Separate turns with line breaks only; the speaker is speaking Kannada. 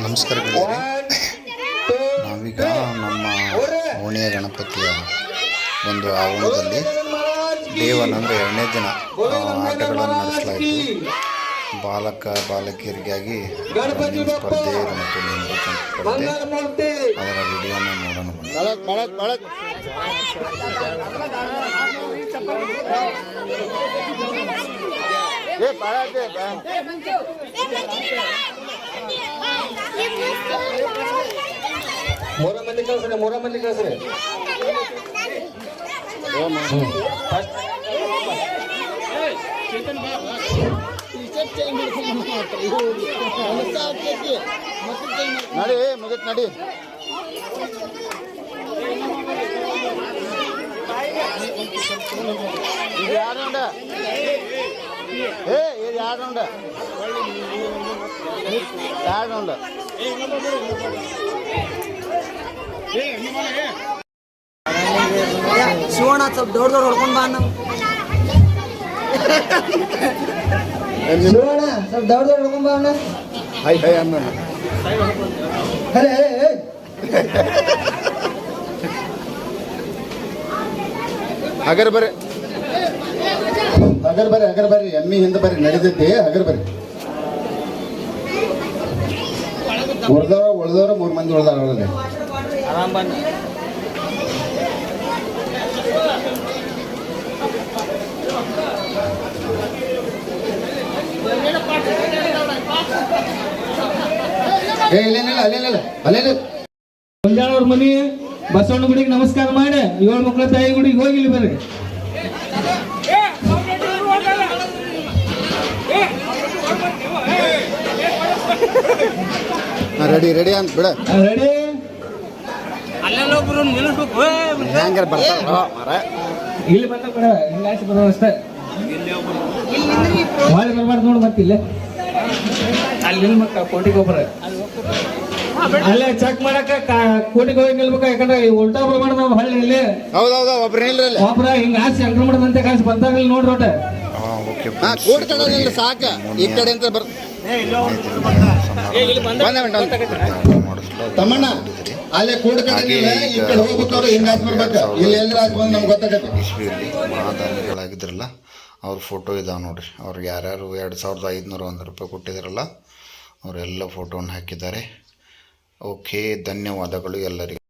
ನಮಸ್ಕಾರ ಗೆಳೆಯರೆ. ನಾವೀಗ ನಮ್ಮ ಓಣಿಯ ಗಣಪತಿಯ ಒಂದು ಆವರಣದಲ್ಲಿ ಡೇ 1 ಅಂದರೆ 2ನೇ ದಿನ ಆಟಗಳನ್ನು ನಡೆಸಲಾಯಿತು. ಬಾಲಕ ಬಾಲಕಿಯರಿಗಾಗಿ ರನ್ನಿಂಗ್ ಸ್ಪರ್ಧೆ ಮತ್ತು ಲಿಂಗೋಚನ ಸ್ಪರ್ಧೆ, ಅದರ ವಿಡಿಯೋನ ನೋಡೋಣ.
ಮೂರ ಮಂದಿ ಕಳಿಸ್ರಿ
ನಡಿ ಮುಗಿತ್ ನಡಿ. ಇದು ಯಾರು ಉಂಡ ಇದು ಯಾರು ಉಂಡ ಯಾರು ಉಂಡ
ಶಿವಣ್ಣ ಸ್ವಲ್ಪ ದೊಡ್ಡ ಹೊಡ್ಕೊಂಡ್ ಬಾ ನಾವು. ಶಿವಣ್ಣ ಸ್ವಲ್ಪ ದೊಡ್ಡ ಹೊಡ್ಕೊಂಡ್ ಬಾ ಅಣ್ಣ.
ಹೈ ಹೈ ಅಮ್ಮ ಹಗರ್ ಬರ್ರಿ ಎಮ್ಮಿ ಹಿಂದೆ ಬರ್ರಿ, ನಡೀತೈತಿ. ಹಗರ್ ಬರ್ರಿ. ಉಳ್ದವ್ರ 3 ಮಂದಿ ಉಳ್ದಾರ.
ಆರಾಮ್ ಬನ್ನಿ.
ಗೊಂಜಾಳವ್ರ ಮನಿ ಬಸವಣ್ಣ ಗುಡಿಗೆ ನಮಸ್ಕಾರ ಮಾಡಿ 7 ಮಕ್ಕಳ ತಾಯಿ ಗುಡಿಗೆ ಹೋಗಿ ಇಲ್ಲಿ ಬರ್ರಿ.
ರೆಡಿ ಅಂತ ಬಿಡ.
ರೆಡಿ ಇಲ್ಲಿ ಬಂದ ಕೂಡ ಹಿಂಗಾಸಿ ಬರೋ ಅಷ್ಟೇ. ಮಾಡಿ ಬರ್ಬಾರ್ದು ನೋಡಿ ಮತ್ತಿಲ್ಲ ಅಲ್ಲಿ ನಿಲ್ಬೇಕ ಕೋಟಿಗೆ ಒಬ್ಬರ ಅಲ್ಲೇ ಚೆಕ್ ಮಾಡಕ ಕೋಟಿಗೆ ಹೋಗಿ ನಿಲ್ಬೇಕ. ಯಾಕಂದ್ರೆ ಉಲ್ಟಾ ಬರ್ಬಾರ್ದು ನಾವು ಹಳ್ಳಿ ಇಲ್ಲಿ.
ಹೌದೌದು ಒಬ್ರ
ಹಿಂಗ ಆಸಿ ಸಂಕ್ರಮಣದಂತೆ ಕಾಸಿ ಬಂದಾಗ ನೋಡ್ರಿ ಒಟ್ಟೆ
ಸಾಕ. ಈ ಕಡೆ ಅಂತ ತಮ್ಮಣ್ಣ ಅಲ್ಲೇ ಕೂಡ್ ಕಡೆ ಈ ಕಡೆ ಹೋಗ್ಬೇಕು. ಹಿಂಗಾಸ್ ಬರ್ಬೇಕು. ಇಲ್ಲಿ ಎಲ್ಲರ ಬಂದು ನಮ್ಗೆ ಗೊತ್ತಾಗತ್ತೆ. ಇಸ್ವಿಯಲ್ಲಿ ಮಹಾದಾನಿಗಳಾಗಿದ್ರಲ್ಲ ಅವ್ರ ಫೋಟೋ ಇದಾವೆ ನೋಡ್ರಿ. ಅವ್ರಿಗೆ ಯಾರ್ಯಾರು 2501 ರೂಪಾಯಿ ಕೊಟ್ಟಿದ್ರಲ್ಲ ಅವರೆಲ್ಲ ಫೋಟೋವನ್ನು ಹಾಕಿದ್ದಾರೆ. ಓಕೆ, ಧನ್ಯವಾದಗಳು ಎಲ್ಲರಿಗೂ.